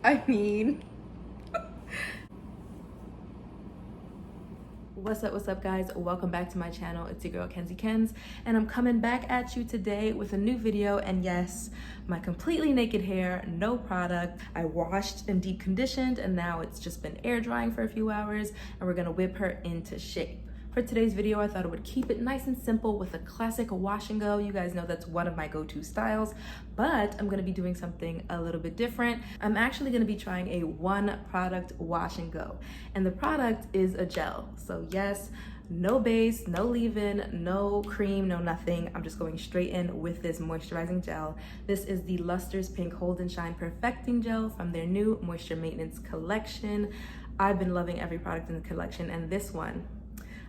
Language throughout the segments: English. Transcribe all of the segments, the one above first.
I mean, what's up guys, welcome back to my channel. It's your girl Kenzie Kens, and I'm coming back at you today with a new video. And yes, my completely naked hair, no product. I washed and deep conditioned, and now it's just been air drying for a few hours, and we're gonna whip her into shape. For today's video, I thought I would keep it nice and simple with a classic wash and go. You guys know that's one of my go-to styles, but I'm gonna be doing something a little bit different. I'm actually gonna be trying a one product wash and go, and the product is a gel. So yes, no base, no leave-in, no cream, no nothing. I'm just going straight in with this moisturizing gel. This is the Luster's Pink Hold and Shine Perfecting Gel from their new Moisture Maintenance collection. I've been loving every product in the collection, and this one,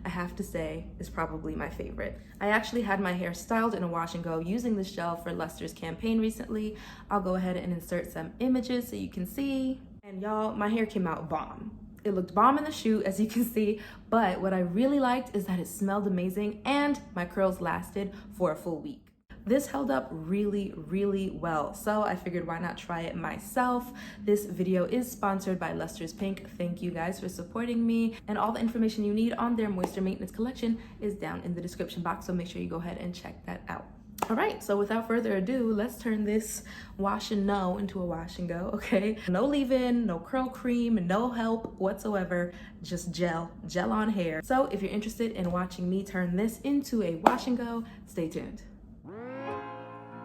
I have to say, is probably my favorite. I actually had my hair styled in a wash and go using this gel for Luster's campaign recently. I'll go ahead and insert some images so you can see. And y'all, my hair came out bomb. It looked bomb in the shoot, as you can see, but what I really liked is that it smelled amazing and my curls lasted for a full week. This held up really, really well, so I figured why not try it myself. This video is sponsored by Luster's Pink. Thank you guys for supporting me, and all the information you need on their moisture maintenance collection is down in the description box, so make sure you go ahead and check that out. All right, so without further ado, let's turn this wash and no into a wash and go, okay? No leave-in, no curl cream, no help whatsoever, just gel on hair. So if you're interested in watching me turn this into a wash and go, stay tuned.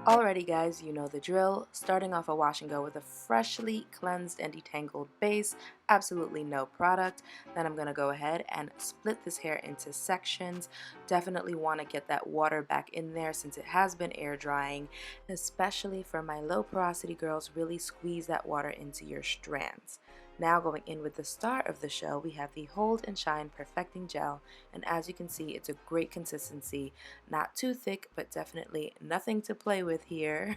Alrighty guys, you know the drill. Starting off a wash and go with a freshly cleansed and detangled base, absolutely no product. Then I'm gonna go ahead and split this hair into sections. Definitely want to get that water back in there since it has been air drying, especially for my low porosity girls. Really squeeze that water into your strands. Now going in with the star of the show, we have the Hold and Shine Perfecting Gel, and as you can see, it's a great consistency. Not too thick, but definitely nothing to play with here.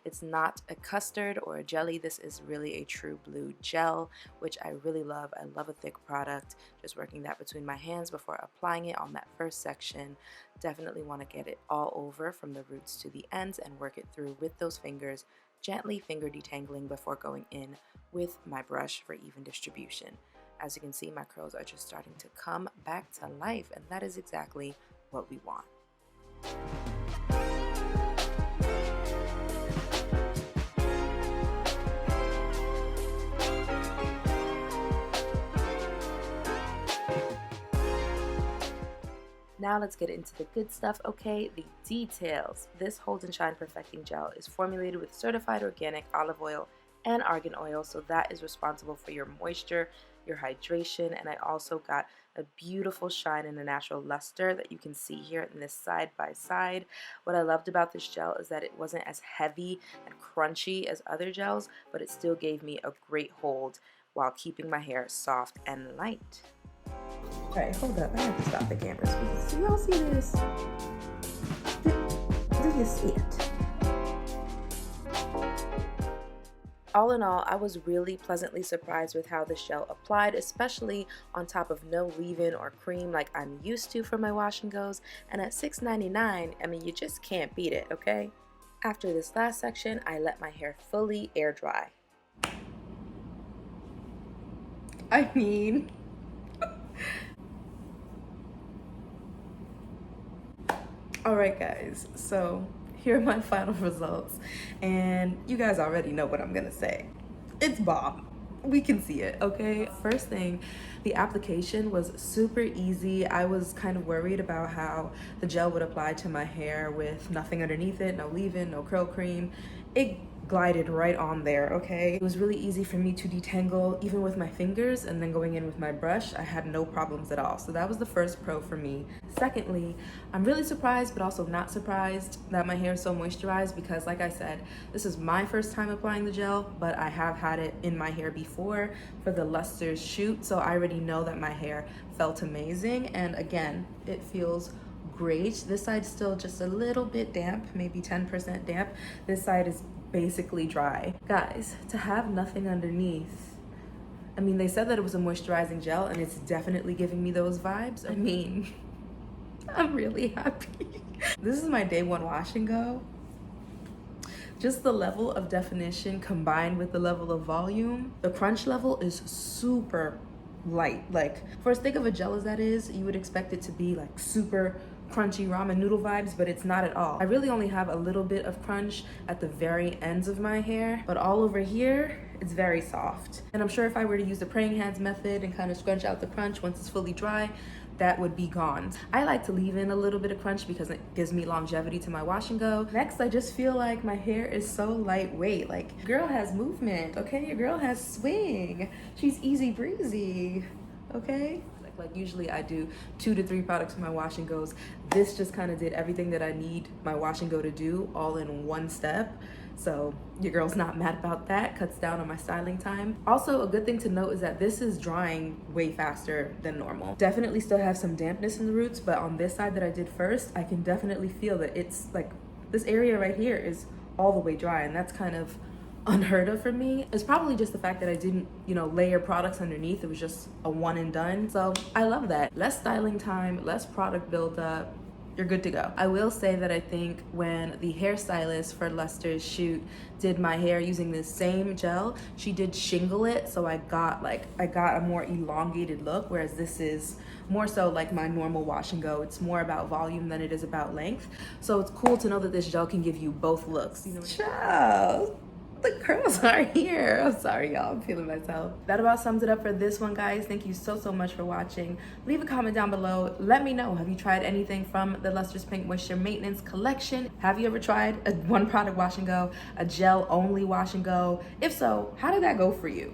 It's not a custard or a jelly. This is really a true blue gel, which I really love. I love a thick product. Just working that between my hands before applying it on that first section. Definitely want to get it all over from the roots to the ends and work it through with those fingers, gently finger detangling before going in with my brush for even distribution. As you can see, my curls are just starting to come back to life, and that is exactly what we want. Now let's get into the good stuff, okay? The details. This Hold and Shine Perfecting Gel is formulated with certified organic olive oil and argan oil, so that is responsible for your moisture, your hydration, and I also got a beautiful shine and a natural luster that you can see here in this side by side. What I loved about this gel is that it wasn't as heavy and crunchy as other gels, but it still gave me a great hold while keeping my hair soft and light. Alright, hold up, I have to stop the camera. Do y'all see this? Do you see it? All in all, I was really pleasantly surprised with how this gel applied, especially on top of no leave-in or cream like I'm used to for my wash and goes, and at $6.99, I mean, you just can't beat it, okay? After this last section, I let my hair fully air dry. I mean... Alright guys, so here are my final results, and you guys already know what I'm gonna say. It's bomb. We can see it, okay? First thing, the application was super easy. I was kind of worried about how the gel would apply to my hair with nothing underneath it, no leave-in, no curl cream. It glided right on there, okay? It was really easy for me to detangle even with my fingers, and then going in with my brush, I had no problems at all. So that was the first pro for me. Secondly, I'm really surprised but also not surprised that my hair is so moisturized, because like I said, this is my first time applying the gel, but I have had it in my hair before for the Luster's shoot, so I already know that my hair felt amazing, and again, it feels great. This side's still just a little bit damp, maybe 10% damp. This side is basically dry. Guys, to have nothing underneath, I mean, they said that it was a moisturizing gel, and it's definitely giving me those vibes. I mean, I'm really happy. This is my day one wash and go. Just the level of definition combined with the level of volume, the crunch level is super light. Like, for as thick of a gel as that is, you would expect it to be like super crunchy ramen noodle vibes, but it's not at all. I really only have a little bit of crunch at the very ends of my hair, but all over here, it's very soft. And I'm sure if I were to use the praying hands method and kind of scrunch out the crunch once it's fully dry, that would be gone. I like to leave in a little bit of crunch because it gives me longevity to my wash and go. Next, I just feel like my hair is so lightweight. Like, girl has movement, okay? Your girl has swing. She's easy breezy, okay? Like usually I do 2 to 3 products for my wash and goes. This just kind of did everything that I need my wash and go to do all in one step. So your girl's not mad about that, cuts down on my styling time. Also, a good thing to note is that this is drying way faster than normal. Definitely still have some dampness in the roots, but on this side that I did first, I can definitely feel that it's like, this area right here is all the way dry, and that's kind of unheard of for me. It's probably just the fact that I didn't, layer products underneath. It was just a one and done. So I love that. Less styling time, less product buildup. You're good to go. I will say that I think when the hairstylist for Lester's shoot did my hair using this same gel, she did shingle it, so I got a more elongated look, whereas this is more so like my normal wash and go. It's more about volume than it is about length. So it's cool to know that this gel can give you both looks. Ciao. The curls are here. I'm sorry, y'all. I'm feeling myself. That about sums it up for this one, guys. Thank you so much for watching. Leave a comment down below. Let me know, have you tried anything from the Luster's Pink Moisture Maintenance Collection? Have you ever tried a one product wash and go, a gel only wash and go? If so, how did that go for you?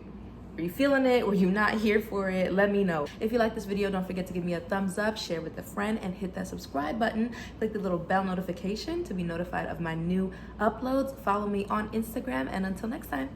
Are you feeling it? Were you not here for it? Let me know. If you like this video, don't forget to give me a thumbs up, share with a friend, and hit that subscribe button. Click the little bell notification to be notified of my new uploads. Follow me on Instagram, and until next time.